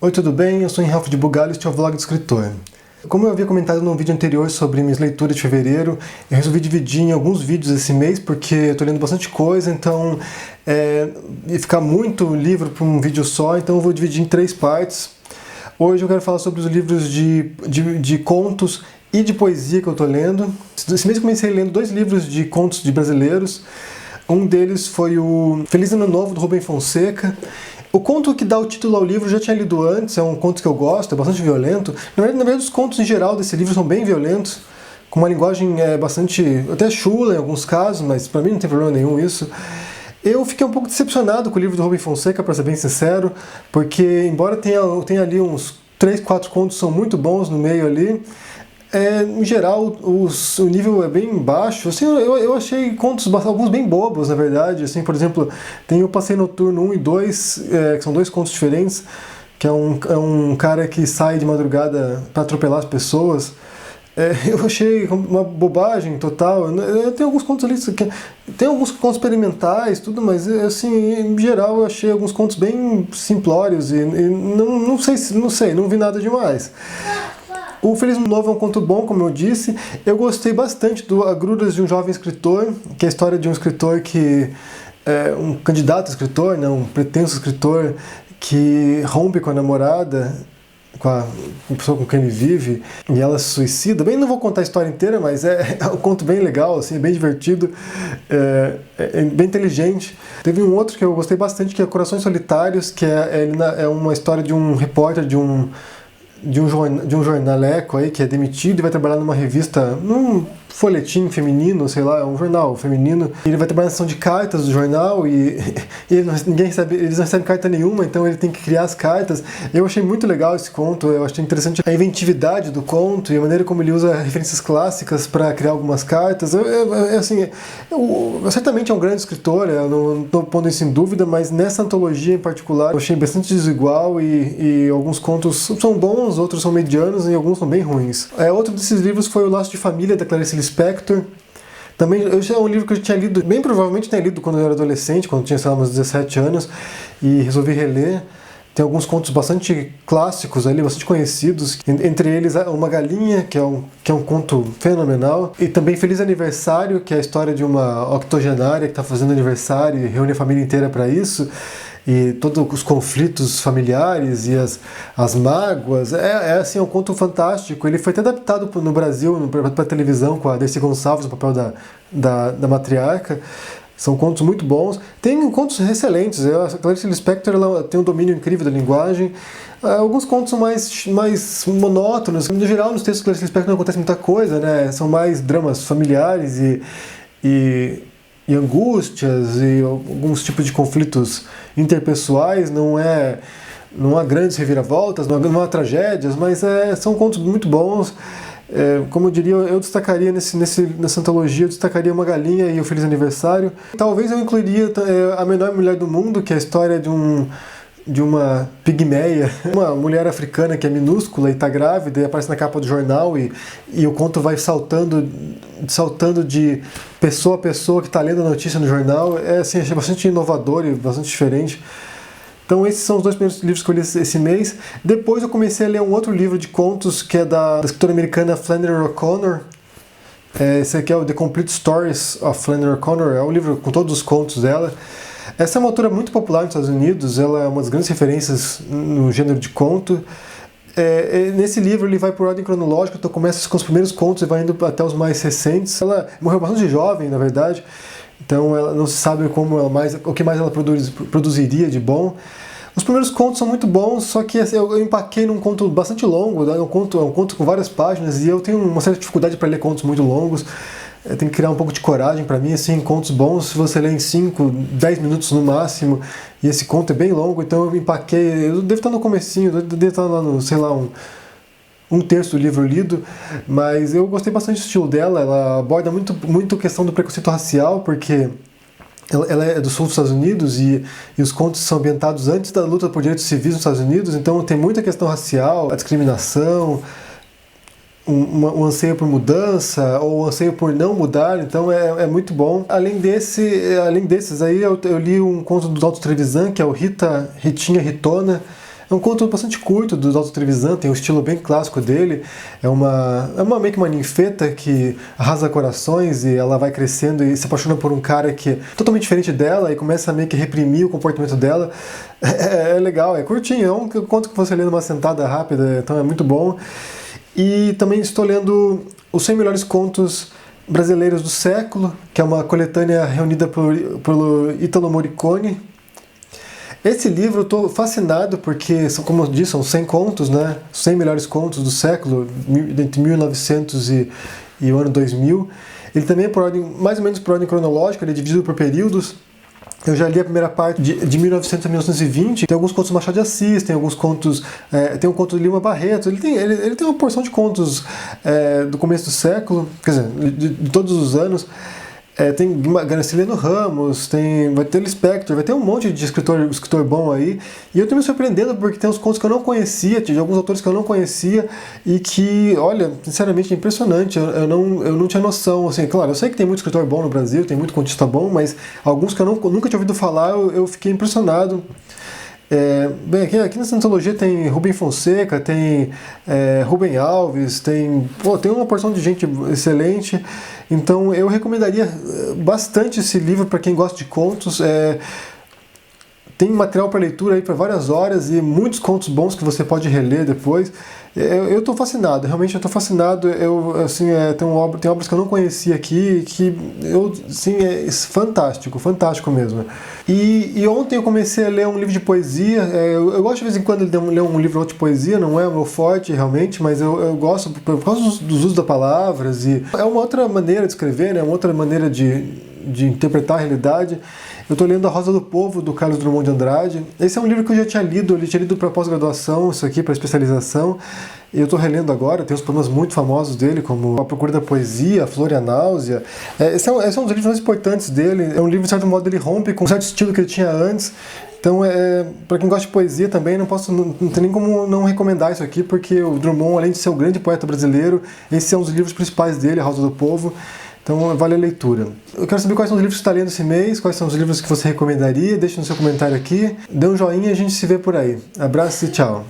Oi, tudo bem? Eu sou Henrique de Bugalho e este é o Vlog do Escritor. Como eu havia comentado no vídeo anterior sobre minhas leituras de fevereiro, eu resolvi dividir em alguns vídeos esse mês, porque eu estou lendo bastante coisa, então ia ficar muito livro para um vídeo só, então eu vou dividir em 3 partes. Hoje eu quero falar sobre os livros de contos e de poesia que eu estou lendo. Esse mês eu comecei lendo 2 livros de contos de brasileiros. Um deles foi o Feliz Ano Novo, do Rubem Fonseca. O conto que dá o título ao livro eu já tinha lido antes, é um conto que eu gosto, é bastante violento. Na verdade, os contos em geral desse livro são bem violentos, com uma linguagem bastante, até chula em alguns casos, mas pra mim não tem problema nenhum isso. Eu fiquei um pouco decepcionado com o livro do Rubem Fonseca, pra ser bem sincero, porque embora tenha ali uns 3, 4 contos que são muito bons no meio ali, em geral, o nível é bem baixo. Assim, eu achei contos, alguns bem bobos, na verdade. Assim, por exemplo, tem o Passeio Noturno 1 e 2, que são 2 contos diferentes, que é um cara que sai de madrugada para atropelar as pessoas. Eu achei uma bobagem total. Tem alguns contos ali, tem alguns contos experimentais, tudo, mas assim, em geral eu achei alguns contos bem simplórios e não sei, não vi nada demais. O Feliz Ano Novo é um conto bom, como eu disse. Eu gostei bastante do Agruras de um Jovem Escritor, que é a história de um escritor que é um candidato a escritor, né, um pretenso escritor que rompe com a namorada, com a pessoa com quem ele vive, e ela se suicida. Bem, não vou contar a história inteira, mas é um conto bem legal, assim, bem divertido, bem inteligente. Teve um outro que eu gostei bastante, que é Corações Solitários, que é uma história de um repórter de um jornaleco aí que é demitido e vai trabalhar numa revista, num folhetim feminino, sei lá, é um jornal feminino. Ele vai trabalhar na seção de cartas do jornal e eles não recebem carta nenhuma, então ele tem que criar as cartas. Eu achei muito legal esse conto, eu achei interessante a inventividade do conto e a maneira como ele usa referências clássicas para criar algumas cartas. Certamente é um grande escritor, eu não estou pondo isso em dúvida, mas nessa antologia em particular eu achei bastante desigual e alguns contos são bons, outros são medianos e alguns são bem ruins. Outro desses livros foi O Laço de Família, da Clarice Lispector. Também, esse é um livro que eu tinha lido, bem provavelmente tinha lido quando eu era adolescente, quando eu tinha, sei lá, uns 17 anos, e resolvi reler. Tem alguns contos bastante clássicos ali, bastante conhecidos, entre eles Uma Galinha, que é um conto fenomenal, e também Feliz Aniversário, que é a história de uma octogenária que está fazendo aniversário e reúne a família inteira para isso, e todos os conflitos familiares e as mágoas. Assim, é um conto fantástico. Ele foi até adaptado no Brasil para televisão com a Dercy Gonçalves no papel da matriarca. São contos muito bons. Tem contos excelentes. A Clarice Lispector ela tem um domínio incrível da linguagem. Alguns contos são mais monótonos. No geral, nos textos da Clarice Lispector não acontece muita coisa, né? São mais dramas familiares e angústias e alguns tipos de conflitos interpessoais. Não há grandes reviravoltas, não há tragédias, mas são contos muito bons. Como eu diria, eu destacaria nessa antologia, eu destacaria Uma Galinha e O Feliz Aniversário. Talvez eu incluiria A Menor Mulher do Mundo, que é a história de uma pigmeia, uma mulher africana que é minúscula e está grávida e aparece na capa do jornal e o conto vai saltando de pessoa a pessoa que está lendo a notícia no jornal. Assim, achei bastante inovador e bastante diferente. Então esses são os 2 primeiros livros que eu li esse mês. Depois eu comecei a ler um outro livro de contos que é da escritora americana Flannery O'Connor. Esse aqui é o The Complete Stories of Flannery O'Connor, é um livro com todos os contos dela. Essa é uma autora muito popular nos Estados Unidos, ela é uma das grandes referências no gênero de conto. Nesse livro ele vai por ordem cronológica, então começa com os primeiros contos e vai indo até os mais recentes. Ela morreu bastante jovem, na verdade, então ela não se sabe o que mais ela produziria de bom. Os primeiros contos são muito bons, só que eu empaquei num conto bastante longo, é um conto com várias páginas, e eu tenho uma certa dificuldade para ler contos muito longos. Tem que criar um pouco de coragem para mim, assim, contos bons, se você lê em 5, 10 minutos no máximo, e esse conto é bem longo, então eu empaquei, eu devo estar no comecinho, devo estar lá no, sei lá, um terço do livro lido, mas eu gostei bastante do estilo dela. Ela aborda muito a questão do preconceito racial, porque ela é do sul dos Estados Unidos e os contos são ambientados antes da luta por direitos civis nos Estados Unidos, então tem muita questão racial, a discriminação, um anseio por mudança ou um anseio por não mudar, então é muito bom. Além desses aí, eu li um conto do Dalton Trevisan, que é o Ritinha Ritona. É um conto bastante curto do Dalton Trevisan, tem um estilo bem clássico dele. É meio que uma ninfeta que arrasa corações e ela vai crescendo e se apaixona por um cara que é totalmente diferente dela e começa a meio que reprimir o comportamento dela. É legal, é curtinho, é um conto que você lê numa sentada rápida, então é muito bom. E também estou lendo Os 100 Melhores Contos Brasileiros do Século, que é uma coletânea reunida pelo Ítalo Morricone. Esse livro eu estou fascinado porque, como eu disse, são 100 contos, né? 100 melhores contos do século, entre 1900 e o ano 2000. Ele também é mais ou menos por ordem cronológica, ele é dividido por períodos. Eu já li a primeira parte de 1900 a 1920, tem alguns contos do Machado de Assis, tem alguns contos, tem um conto de Lima Barreto, ele tem uma porção de contos do começo do século, quer dizer, de todos os anos. Tem Graciliano Ramos, vai ter Lispector, vai ter um monte de escritor bom aí. E eu estou me surpreendendo porque tem uns contos que eu não conhecia, de alguns autores que eu não conhecia e que, olha, sinceramente é impressionante. Eu não tinha noção. Assim, claro, eu sei que tem muito escritor bom no Brasil, tem muito contista bom, mas alguns que eu nunca tinha ouvido falar, eu fiquei impressionado. Bem, aqui nessa antologia tem Rubem Fonseca, tem Rubem Alves, tem uma porção de gente excelente. Então eu recomendaria bastante esse livro para quem gosta de contos. Tem material para leitura aí para várias horas e muitos contos bons que você pode reler depois. Eu estou fascinado, realmente eu estou fascinado. Tem obras que eu não conhecia aqui que é fantástico mesmo. E ontem eu comecei a ler um livro de poesia. Eu gosto de vez em quando de ler um livro ou outro de poesia, não é o meu forte realmente, mas eu gosto por causa dos usos das palavras. E é uma outra maneira de escrever, né? Uma outra maneira de interpretar a realidade. Eu estou lendo A Rosa do Povo, do Carlos Drummond de Andrade. Esse é um livro que eu já tinha lido, para pós-graduação, isso aqui para especialização. E eu estou relendo agora, tem uns poemas muito famosos dele, como A Procura da Poesia, A Flor e a Náusea. Esse é um dos livros mais importantes dele. É um livro, de certo modo, ele rompe com um certo estilo que ele tinha antes. Então, para quem gosta de poesia também, não tem nem como não recomendar isso aqui, porque o Drummond, além de ser um grande poeta brasileiro, esse é um dos livros principais dele, A Rosa do Povo. Então vale a leitura. Eu quero saber quais são os livros que você está lendo esse mês, quais são os livros que você recomendaria, deixe no seu comentário aqui, dê um joinha e a gente se vê por aí. Abraço e tchau!